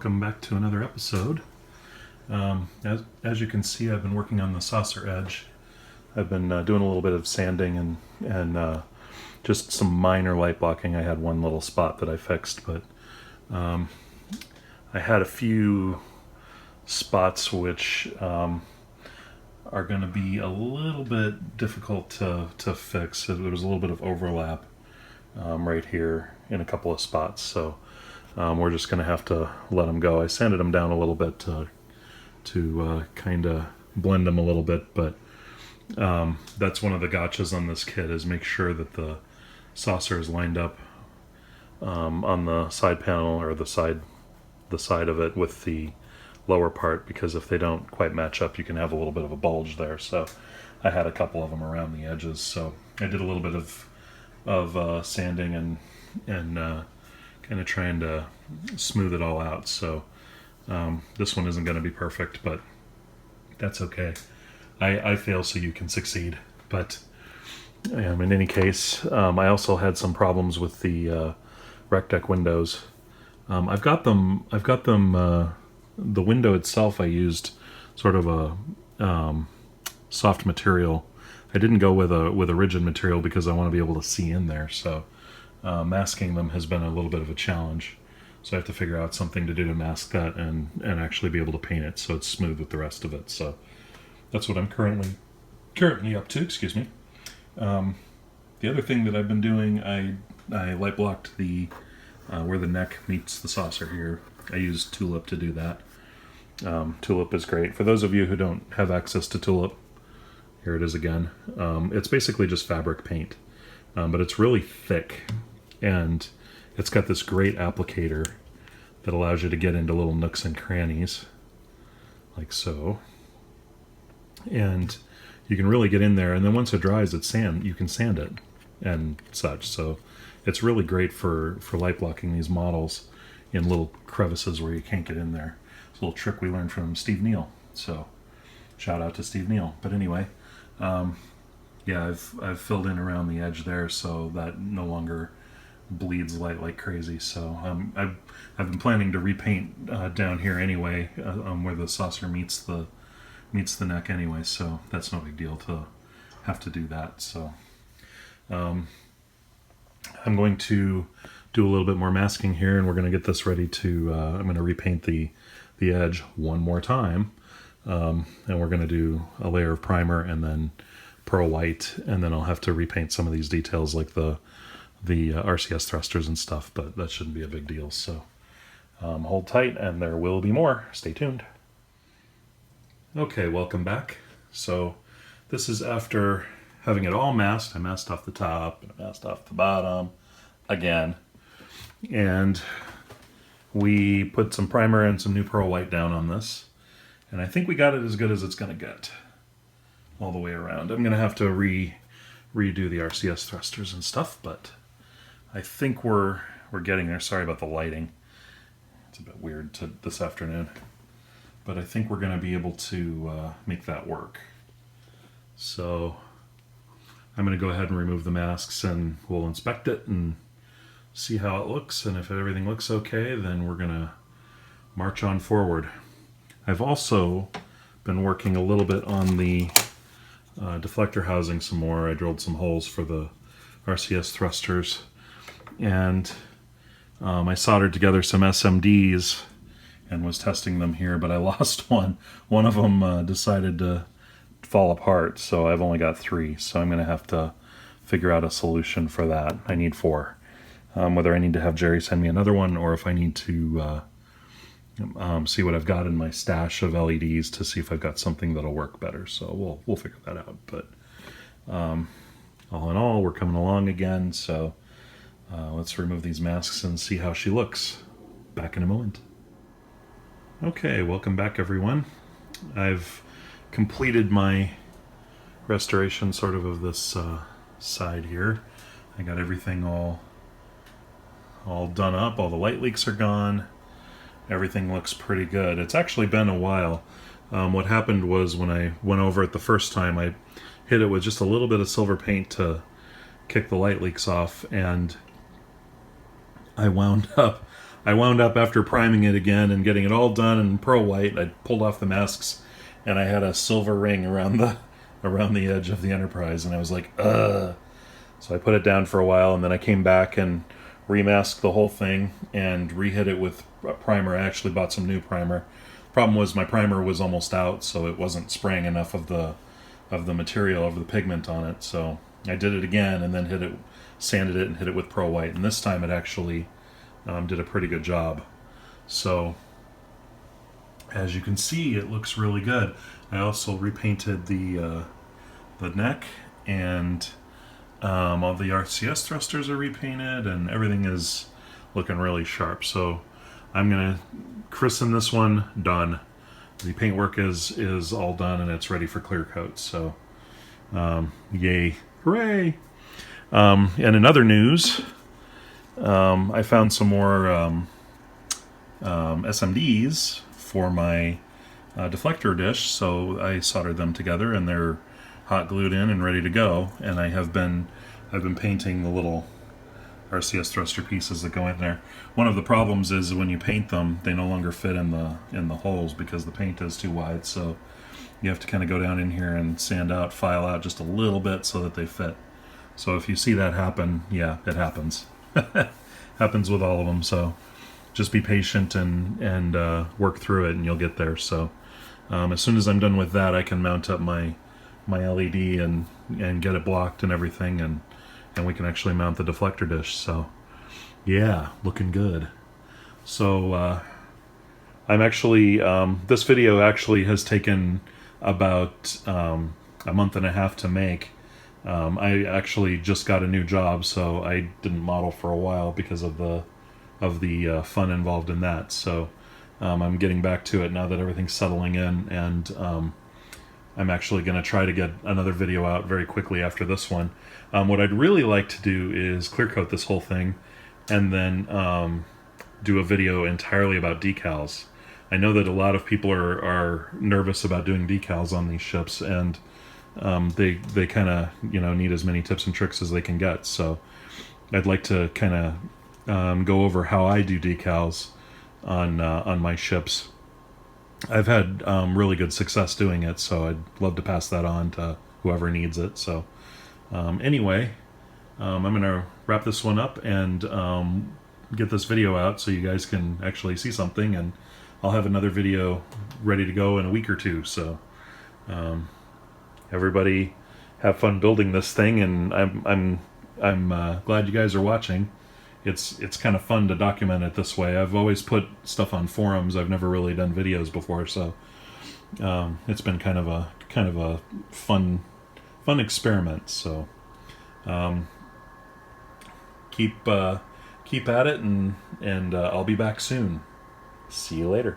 welcome back to another episode. As you can see, I've been working on the saucer edge. I've been doing a little bit of sanding and just some minor light blocking. I had one little spot that I fixed, but I had a few spots which are going to be a little bit difficult to fix. There was a little bit of overlap right here in a couple of spots, so we're just going to have to let them go. I sanded them down a little bit to kind of blend them a little bit, but that's one of the gotchas on this kit, is make sure that the saucer is lined up on the side panel, or the side of it, with the lower part, because if they don't quite match up, you can have a little bit of a bulge there. So I had a couple of them around the edges, so I did a little bit of sanding and kind of trying to smooth it all out. So this one isn't going to be perfect, but that's okay. I fail so you can succeed. But in any case, I also had some problems with the rec deck windows. I've got them. The window itself, I used sort of a soft material. I didn't go with a rigid material because I want to be able to see in there. So masking them has been a little bit of a challenge. So I have to figure out something to do to mask that and actually be able to paint it so it's smooth with the rest of it. So that's what I'm currently up to. Excuse me. The other thing that I've been doing, I light blocked the where the neck meets the saucer here. I used Tulip to do that. Tulip is great. For those of you who don't have access to Tulip, here it is again. It's basically just fabric paint, but it's really thick, and it's got this great applicator that allows you to get into little nooks and crannies, like so. And you can really get in there, and then once it dries, you can sand it and such. So it's really great for light blocking these models in little crevices where you can't get in there. It's a little trick we learned from Steve Neal. So shout out to Steve Neal. But anyway, yeah, I've filled in around the edge there so that no longer bleeds light like crazy. So I've been planning to repaint down here anyway, where the saucer meets the neck anyway. So that's no big deal to have to do that. So I'm going to do a little bit more masking here, and we're going to get this ready to I'm going to repaint the edge one more time, and we're going to do a layer of primer and then pearl white, and then I'll have to repaint some of these details like the RCS thrusters and stuff, but that shouldn't be a big deal. So hold tight, and there will be more. Stay tuned. Okay, welcome back. So this is after having it all masked. I masked off the top and I masked off the bottom again, and we put some primer and some new pearl white down on this, and I think we got it as good as it's going to get all the way around. I'm going to have to redo the RCS thrusters and stuff, but I think we're getting there. Sorry about the lighting. It's a bit weird this afternoon, but I think we're going to be able to make that work. So I'm going to go ahead and remove the masks, and we'll inspect it and see how it looks, and if everything looks okay, then we're going to march on forward. I've also been working a little bit on the deflector housing some more. I drilled some holes for the RCS thrusters, and I soldered together some SMDs and was testing them here, but I lost one. One of them decided to fall apart, so I've only got 3, so I'm going to have to figure out a solution for that. I need 4. Whether I need to have Jerry send me another one, or if I need to see what I've got in my stash of LEDs to see if I've got something that'll work better. So we'll figure that out. But all in all, we're coming along again. So let's remove these masks and see how she looks. Back in a moment. Okay, welcome back, everyone. I've completed my restoration sort of this side here. I got everything all done up. All the light leaks are gone. Everything looks pretty good. It's actually been a while. What happened was, when I went over it the first time, I hit it with just a little bit of silver paint to kick the light leaks off, and I wound up I wound up, after priming it again and getting it all done in pearl white, I pulled off the masks, and I had a silver ring around the edge of the Enterprise, and I was like, ugh. So I put it down for a while, and then I came back and remasked the whole thing and rehit it with a primer. I actually bought some new primer. Problem was my primer was almost out, so it wasn't spraying enough of the material, of the pigment on it. So I did it again and then sanded it and hit it with pearl white, and this time it actually did a pretty good job. So as you can see, it looks really good. I also repainted the neck, and all the RCS thrusters are repainted, and everything is looking really sharp. So I'm gonna christen this one done. The paintwork is all done, and it's ready for clear coat. So yay, hooray! And in other news, I found some more SMDs for my deflector dish, so I soldered them together, and they're hot glued in and ready to go. And I've been painting the little RCS thruster pieces that go in there. One of the problems is when you paint them, they no longer fit in the holes because the paint is too wide. So you have to kind of go down in here and file out just a little bit so that they fit. So if you see that happen, yeah, it happens. Happens with all of them. So just be patient and work through it, and you'll get there. So as soon as I'm done with that, I can mount up my LED and get it blocked and everything, and we can actually mount the deflector dish. So yeah, looking good. So I'm actually this video actually has taken about a month and a half to make. I actually just got a new job, so I didn't model for a while because of the fun involved in that. So I'm getting back to it now that everything's settling in, and I'm actually going to try to get another video out very quickly after this one. What I'd really like to do is clear coat this whole thing, and then do a video entirely about decals. I know that a lot of people are nervous about doing decals on these ships, and they kind of need as many tips and tricks as they can get. So I'd like to kind of go over how I do decals on my ships. I've had really good success doing it, so I'd love to pass that on to whoever needs it. So anyway, I'm going to wrap this one up and get this video out so you guys can actually see something, and I'll have another video ready to go in a week or two. So everybody have fun building this thing, and I'm glad you guys are watching. It's kind of fun to document it this way. I've always put stuff on forums. I've never really done videos before, so it's been kind of a fun experiment. So keep at it, and I'll be back soon. See you later.